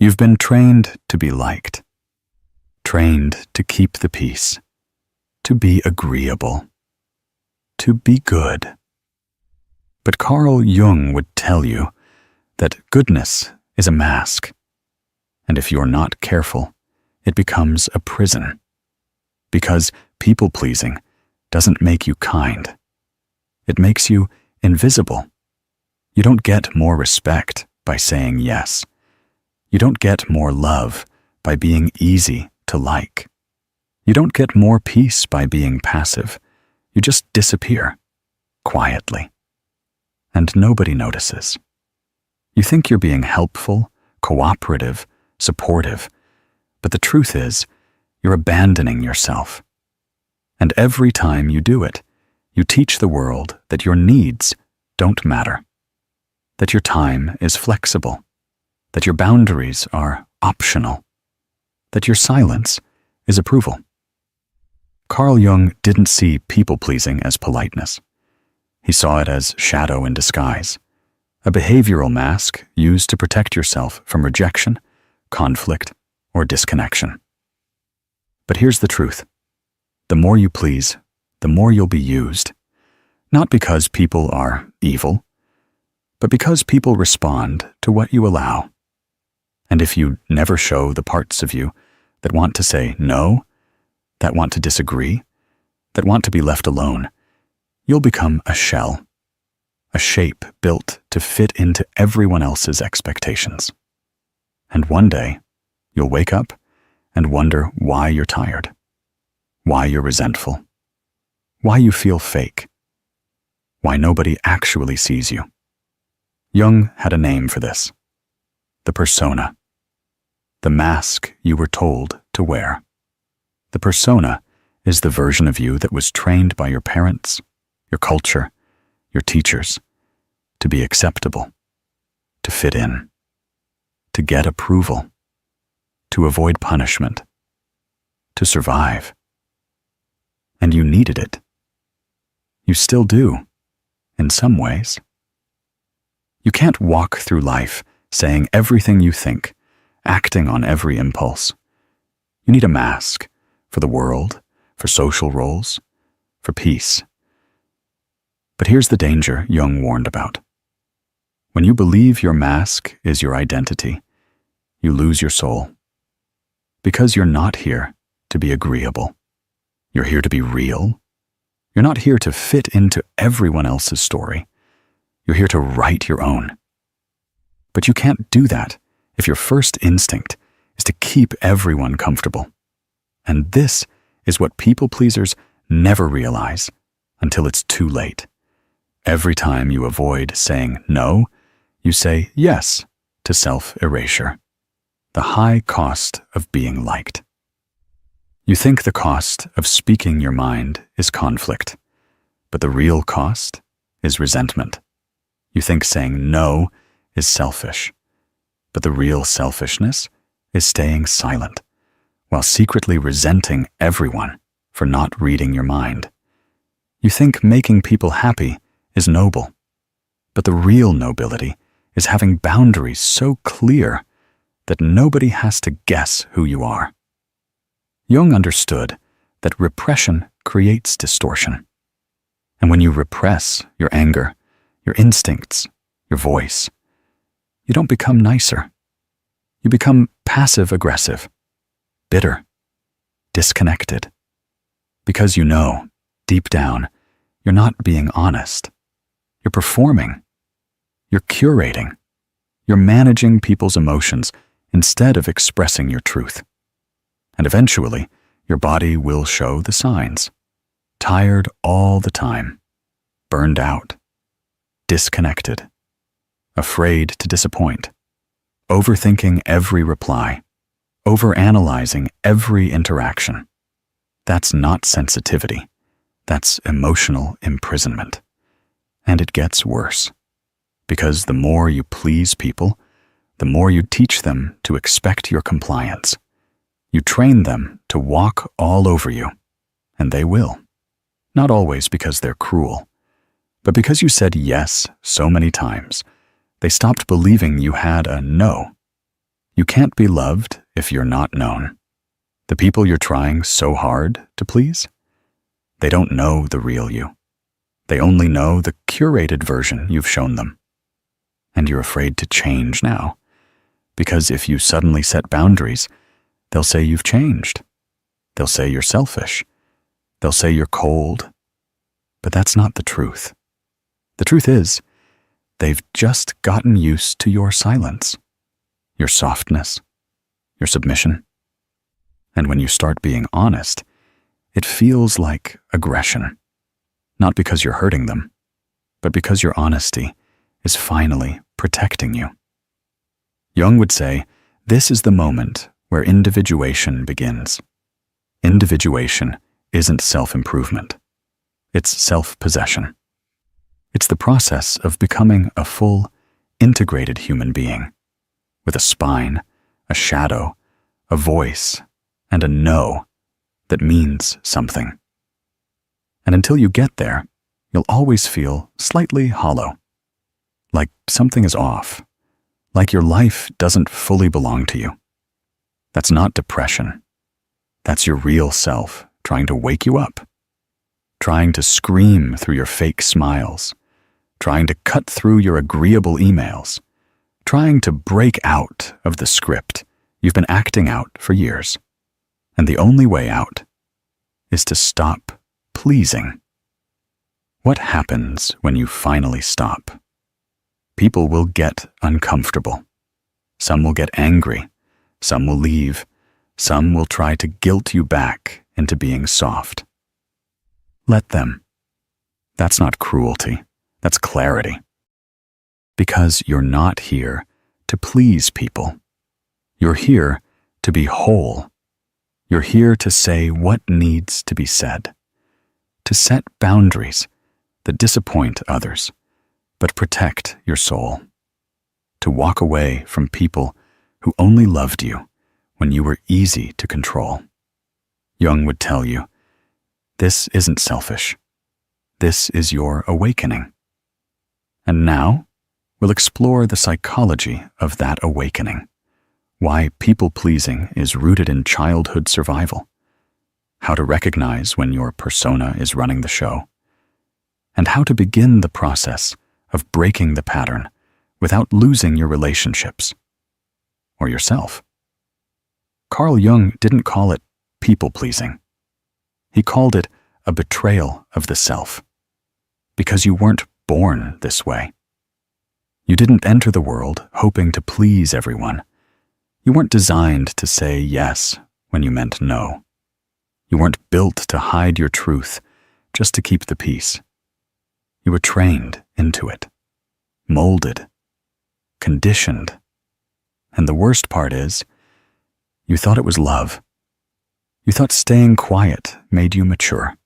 You've been trained to be liked, trained to keep the peace, to be agreeable, to be good. But Carl Jung would tell you that goodness is a mask, and if you're not careful, it becomes a prison, because people-pleasing doesn't make you kind. It makes you invisible. You don't get more respect by saying yes. You don't get more love by being easy to like. You don't get more peace by being passive. You just disappear, quietly. And nobody notices. You think you're being helpful, cooperative, supportive, but the truth is, you're abandoning yourself. And every time you do it, you teach the world that your needs don't matter, that your time is flexible, that your boundaries are optional, that your silence is approval. Carl Jung didn't see people-pleasing as politeness. He saw it as shadow in disguise, a behavioral mask used to protect yourself from rejection, conflict, or disconnection. But here's the truth. The more you please, the more you'll be used, not because people are evil, but because people respond to what you allow. And if you never show the parts of you that want to say no, that want to disagree, that want to be left alone, you'll become a shell, a shape built to fit into everyone else's expectations. And one day, you'll wake up and wonder why you're tired, why you're resentful, why you feel fake, why nobody actually sees you. Jung had a name for this: the persona, the mask you were told to wear. The persona is the version of you that was trained by your parents, your culture, your teachers, to be acceptable, to fit in, to get approval, to avoid punishment, to survive. And you needed it. You still do, in some ways. You can't walk through life saying everything you think, acting on every impulse. You need a mask for the world, for social roles, for peace. But here's the danger Jung warned about. When you believe your mask is your identity, you lose your soul. Because you're not here to be agreeable. You're here to be real. You're not here to fit into everyone else's story. You're here to write your own. But you can't do that if your first instinct is to keep everyone comfortable. And this is what people-pleasers never realize until it's too late. Every time you avoid saying no, you say yes to self-erasure, the high cost of being liked. You think the cost of speaking your mind is conflict, but the real cost is resentment. You think saying no is selfish, but the real selfishness is staying silent, while secretly resenting everyone for not reading your mind. You think making people happy is noble, but the real nobility is having boundaries so clear that nobody has to guess who you are. Jung understood that repression creates distortion. And when you repress your anger, your instincts, your voice, you don't become nicer. You become passive-aggressive, bitter, disconnected. Because you know, deep down, you're not being honest. You're performing. You're curating. You're managing people's emotions instead of expressing your truth. And eventually, your body will show the signs. Tired all the time, burned out, disconnected, afraid to disappoint, overthinking every reply, overanalyzing every interaction. That's not sensitivity. That's emotional imprisonment. And it gets worse. Because the more you please people, the more you teach them to expect your compliance. You train them to walk all over you, and they will. Not always because they're cruel, but because you said yes so many times, they stopped believing you had a no. You can't be loved if you're not known. The people you're trying so hard to please, they don't know the real you. They only know the curated version you've shown them. And you're afraid to change now, because if you suddenly set boundaries, they'll say you've changed. They'll say you're selfish. They'll say you're cold. But that's not the truth. The truth is, they've just gotten used to your silence, your softness, your submission. And when you start being honest, it feels like aggression, not because you're hurting them, but because your honesty is finally protecting you. Jung would say, this is the moment where individuation begins. Individuation isn't self-improvement. It's self-possession. It's the process of becoming a full, integrated human being, with a spine, a shadow, a voice, and a no that means something. And until you get there, you'll always feel slightly hollow, like something is off, like your life doesn't fully belong to you. That's not depression. That's your real self trying to wake you up, trying to scream through your fake smiles, trying to cut through your agreeable emails, trying to break out of the script you've been acting out for years. And the only way out is to stop pleasing. What happens when you finally stop? People will get uncomfortable. Some will get angry. Some will leave. Some will try to guilt you back into being soft. Let them. That's not cruelty. That's clarity. Because you're not here to please people. You're here to be whole. You're here to say what needs to be said, to set boundaries that disappoint others, but protect your soul, to walk away from people who only loved you when you were easy to control. Jung would tell you, this isn't selfish. This is your awakening. And now, we'll explore the psychology of that awakening. Why people-pleasing is rooted in childhood survival, how to recognize when your persona is running the show, and how to begin the process of breaking the pattern without losing your relationships or yourself. Carl Jung didn't call it people-pleasing. He called it a betrayal of the self, because you weren't born this way. You didn't enter the world hoping to please everyone. You weren't designed to say yes when you meant no. You weren't built to hide your truth just to keep the peace. You were trained into it, molded, conditioned. And the worst part is, you thought it was love. You thought staying quiet made you mature.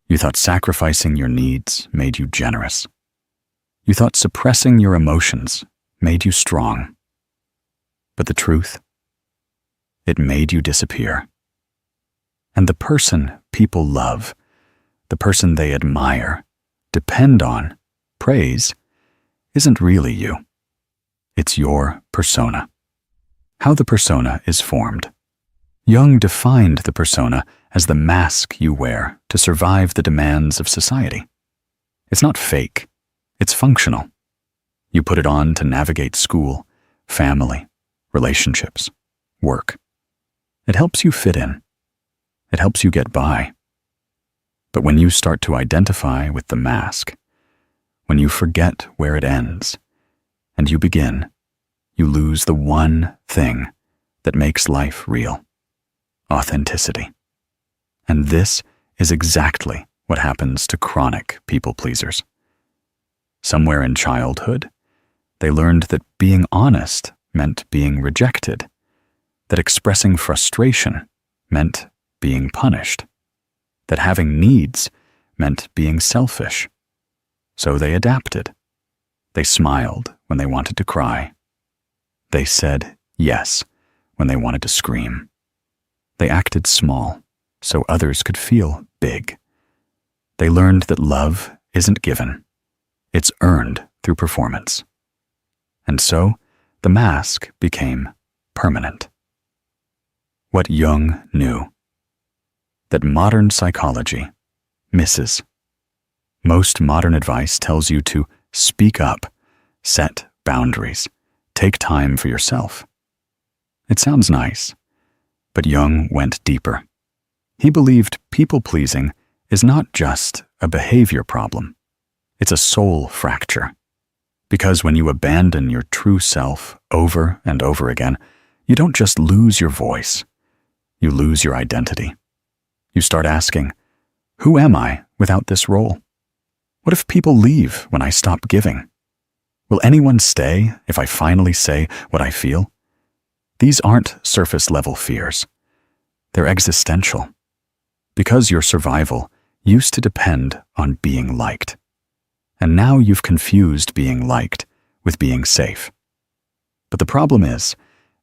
You thought sacrificing your needs made you generous. You thought suppressing your emotions made you strong. But the truth, it made you disappear. And the person people love, the person they admire, depend on, praise, isn't really you. It's your persona. How the persona is formed. Jung defined the persona as the mask you wear to survive the demands of society. It's not fake, it's functional. You put it on to navigate school, family, relationships, work. It helps you fit in. It helps you get by. But when you start to identify with the mask, when you forget where it ends, and you begin, you lose the one thing that makes life real: authenticity. And this is exactly what happens to chronic people-pleasers. Somewhere in childhood, they learned that being honest meant being rejected, that expressing frustration meant being punished, that having needs meant being selfish. So they adapted. They smiled when they wanted to cry. They said yes when they wanted to scream. They acted small so others could feel big. They learned that love isn't given. It's earned through performance. And so, the mask became permanent. What Jung knew, that modern psychology misses. Most modern advice tells you to speak up, set boundaries, take time for yourself. It sounds nice, but Jung went deeper. He believed people-pleasing is not just a behavior problem. It's a soul fracture. Because when you abandon your true self over and over again, you don't just lose your voice, you lose your identity. You start asking, who am I without this role? What if people leave when I stop giving? Will anyone stay if I finally say what I feel? These aren't surface-level fears. They're existential. Because your survival used to depend on being liked. And now you've confused being liked with being safe. But the problem is,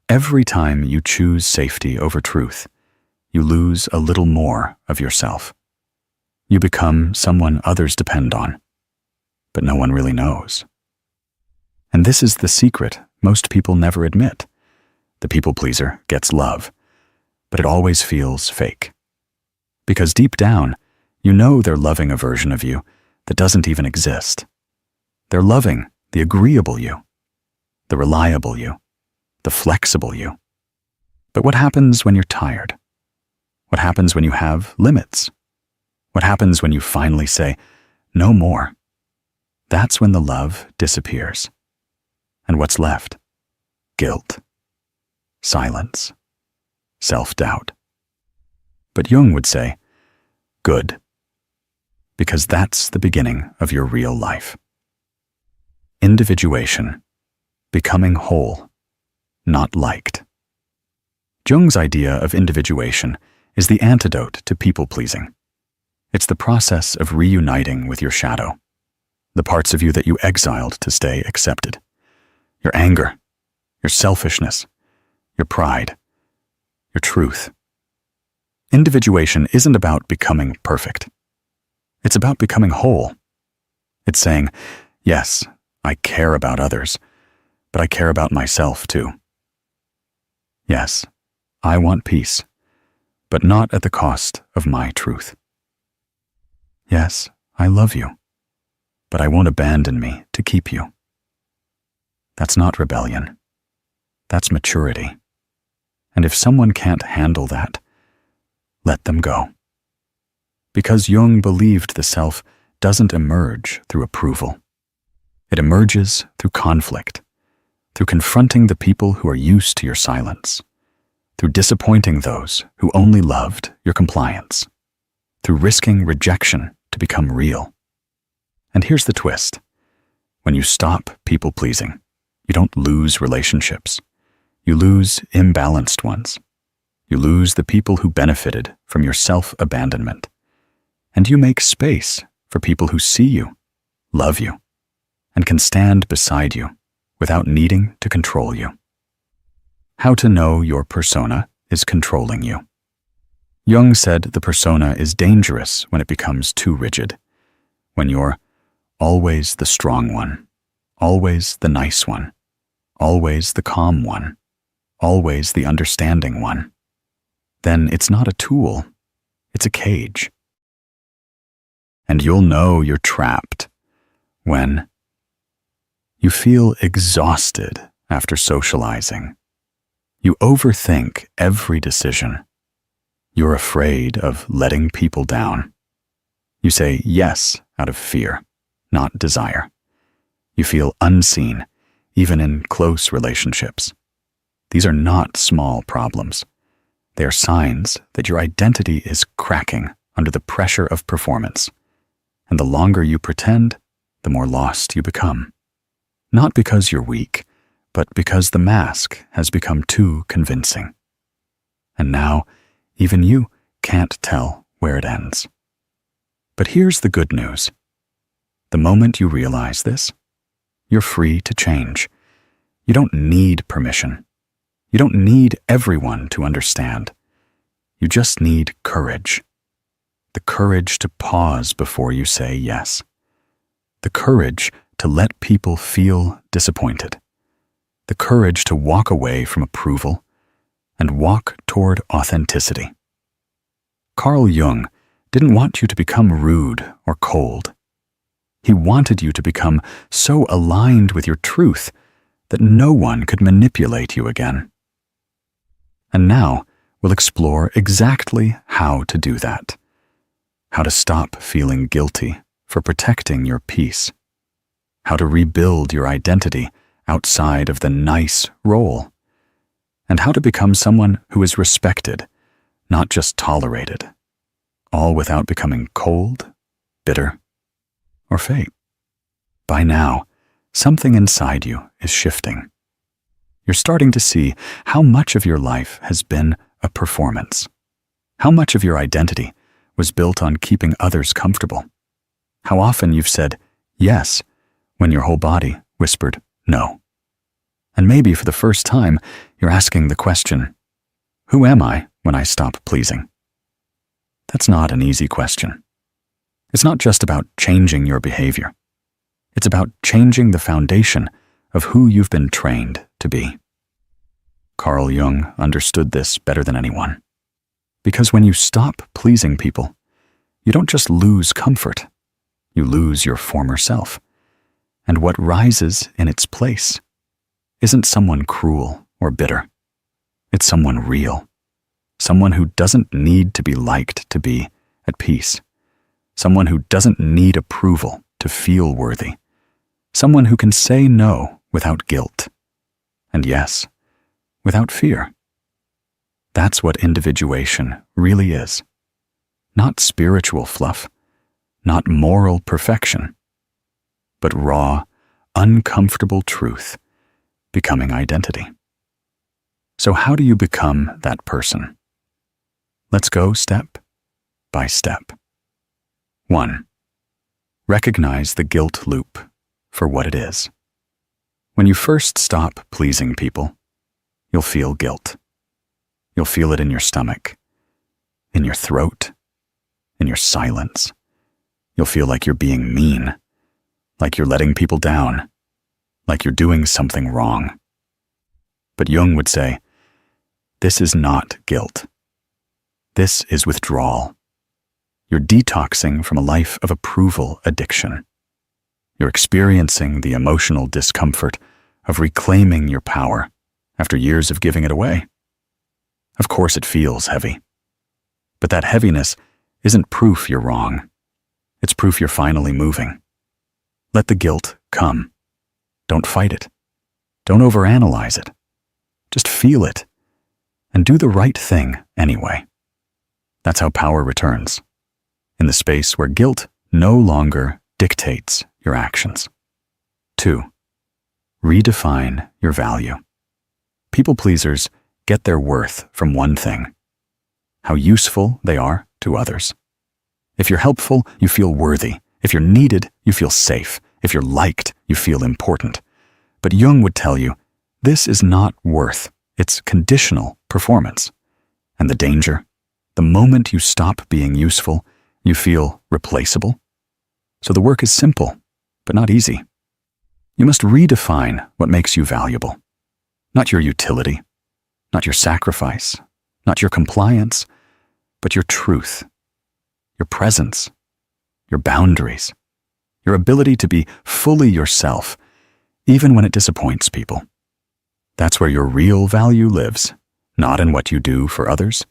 every time you choose safety over truth, you lose a little more of yourself. You become someone others depend on, but no one really knows. And this is the secret most people never admit. The people pleaser gets love, but it always feels fake. Because deep down, you know they're loving a version of you that doesn't even exist. They're loving the agreeable you, the reliable you, the flexible you. But what happens when you're tired? What happens when you have limits? What happens when you finally say, no more? That's when the love disappears. And what's left? Guilt, silence, self-doubt. But Jung would say, good. Because that's the beginning of your real life. Individuation, becoming whole, not liked. Jung's idea of individuation is the antidote to people-pleasing. It's the process of reuniting with your shadow, the parts of you that you exiled to stay accepted. Your anger, your selfishness, your pride, your truth. Individuation isn't about becoming perfect. It's about becoming whole. It's saying, yes, I care about others, but I care about myself too. Yes, I want peace, but not at the cost of my truth. Yes, I love you, but I won't abandon me to keep you. That's not rebellion. That's maturity. And if someone can't handle that, let them go. Because Jung believed the self doesn't emerge through approval. It emerges through conflict, through confronting the people who are used to your silence, through disappointing those who only loved your compliance, through risking rejection to become real. And here's the twist. When you stop people-pleasing, you don't lose relationships. You lose imbalanced ones. You lose the people who benefited from your self-abandonment. And you make space for people who see you, love you, and can stand beside you without needing to control you. How to know your persona is controlling you. Jung said the persona is dangerous when it becomes too rigid, when you're always the strong one, always the nice one, always the calm one, always the understanding one. Then it's not a tool, it's a cage. And you'll know you're trapped when you feel exhausted after socializing. You overthink every decision. You're afraid of letting people down. You say yes out of fear, not desire. You feel unseen, even in close relationships. These are not small problems. They are signs that your identity is cracking under the pressure of performance. And the longer you pretend, the more lost you become. Not because you're weak, but because the mask has become too convincing. And now, even you can't tell where it ends. But here's the good news. The moment you realize this, you're free to change. You don't need permission. You don't need everyone to understand. You just need courage. The courage to pause before you say yes. The courage to let people feel disappointed. The courage to walk away from approval and walk toward authenticity. Carl Jung didn't want you to become rude or cold. He wanted you to become so aligned with your truth that no one could manipulate you again. And now we'll explore exactly how to do that. How to stop feeling guilty for protecting your peace. How to rebuild your identity outside of the nice role. And how to become someone who is respected, not just tolerated, all without becoming cold, bitter, or fake. By now, something inside you is shifting. You're starting to see how much of your life has been a performance, how much of your identity was built on keeping others comfortable, how often you've said yes when your whole body whispered no. And maybe for the first time, you're asking the question, who am I when I stop pleasing? That's not an easy question. It's not just about changing your behavior. It's about changing the foundation of who you've been trained to be. Carl Jung understood this better than anyone. Because when you stop pleasing people, you don't just lose comfort, you lose your former self. And what rises in its place isn't someone cruel or bitter. It's someone real. Someone who doesn't need to be liked to be at peace. Someone who doesn't need approval to feel worthy. Someone who can say no without guilt. And yes, without fear. That's what individuation really is. Not spiritual fluff, not moral perfection, but raw, uncomfortable truth, becoming identity. So how do you become that person? Let's go step by step. 1. Recognize the guilt loop for what it is. When you first stop pleasing people, you'll feel guilt. You'll feel it in your stomach, in your throat, in your silence. You'll feel like you're being mean, like you're letting people down, like you're doing something wrong. But Jung would say, this is not guilt. This is withdrawal. You're detoxing from a life of approval addiction. You're experiencing the emotional discomfort of reclaiming your power after years of giving it away. Of course it feels heavy. But that heaviness isn't proof you're wrong. It's proof you're finally moving. Let the guilt come. Don't fight it. Don't overanalyze it. Just feel it and do the right thing anyway. That's how power returns, in the space where guilt no longer dictates your actions. 2. Redefine your value. People pleasers get their worth from one thing: how useful they are to others. If you're helpful, you feel worthy. If you're needed, you feel safe. If you're liked, you feel important. But Jung would tell you, this is not worth. It's conditional performance. And the danger? The moment you stop being useful, you feel replaceable. So the work is simple, but not easy. You must redefine what makes you valuable. Not your utility, not your sacrifice, not your compliance, but your truth, your presence, your boundaries, your ability to be fully yourself, even when it disappoints people. That's where your real value lives, not in what you do for others,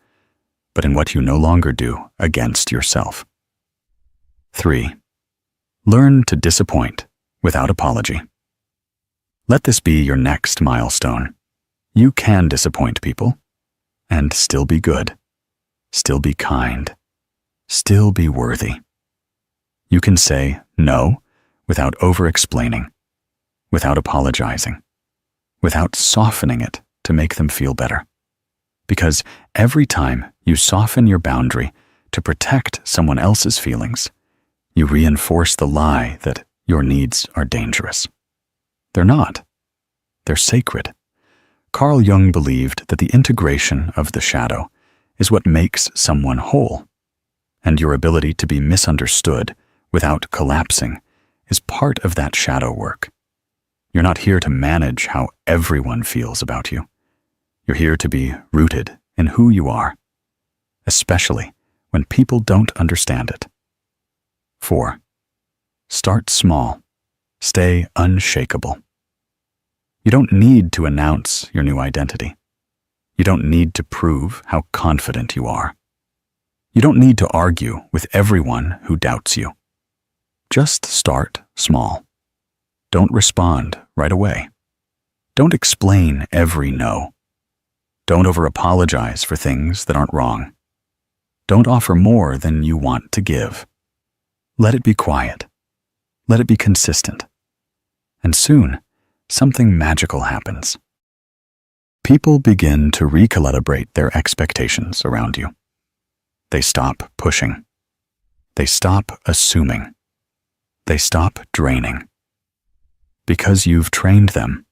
but in what you no longer do against yourself. 3. Learn to disappoint without apology. Let this be your next milestone. You can disappoint people and still be good, still be kind, still be worthy. You can say no without over-explaining, without apologizing, without softening it to make them feel better. Because every time you soften your boundary to protect someone else's feelings, you reinforce the lie that your needs are dangerous. They're not. They're sacred. Carl Jung believed that the integration of the shadow is what makes someone whole, and your ability to be misunderstood without collapsing is part of that shadow work. You're not here to manage how everyone feels about you. You're here to be rooted in who you are, especially when people don't understand it. 4. Start small. Stay unshakable. You don't need to announce your new identity. You don't need to prove how confident you are. You don't need to argue with everyone who doubts you. Just start small. Don't respond right away. Don't explain every no. Don't over-apologize for things that aren't wrong. Don't offer more than you want to give. Let it be quiet. Let it be consistent. And soon, something magical happens. People begin to recalibrate their expectations around you. They stop pushing. They stop assuming. They stop draining. Because you've trained them,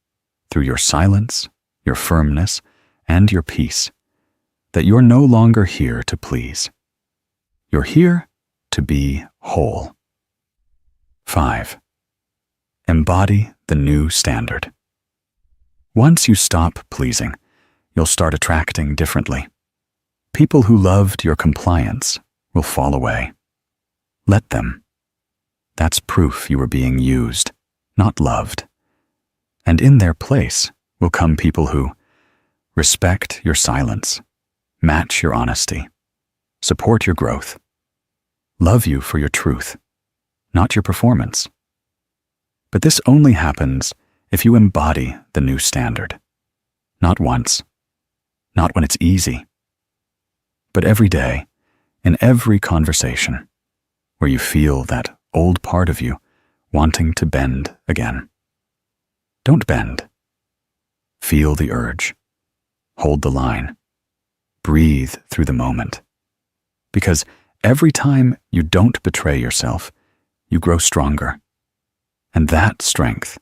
through your silence, your firmness, and your peace, that you're no longer here to please. You're here to be whole. 5. Embody the new standard. Once you stop pleasing, you'll start attracting differently. People who loved your compliance will fall away. Let them. That's proof you were being used, not loved. And in their place will come people who respect your silence, match your honesty, support your growth, love you for your truth, not your performance. But this only happens if you embody the new standard. Not once, not when it's easy, but every day, in every conversation, where you feel that old part of you wanting to bend again. Don't bend. Feel the urge. Hold the line. Breathe through the moment. Because every time you don't betray yourself, you grow stronger. And that strength,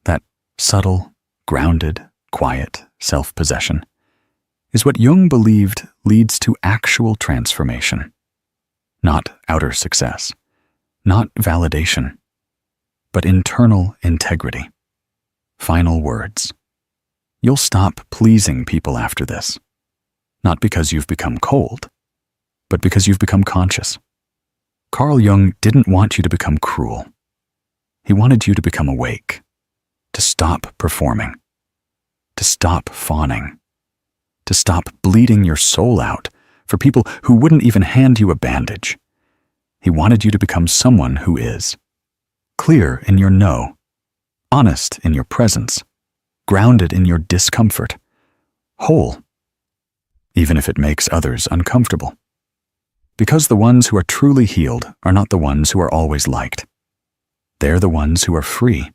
that subtle, grounded, quiet self-possession, is what Jung believed leads to actual transformation. Not outer success, not validation, but internal integrity. Final words. You'll stop pleasing people after this, not because you've become cold, but because you've become conscious. Carl Jung didn't want you to become cruel. He wanted you to become awake, to stop performing, to stop fawning, to stop bleeding your soul out for people who wouldn't even hand you a bandage. He wanted you to become someone who is clear in your no, honest in your presence, grounded in your discomfort, whole, even if it makes others uncomfortable. Because the ones who are truly healed are not the ones who are always liked. They're the ones who are free,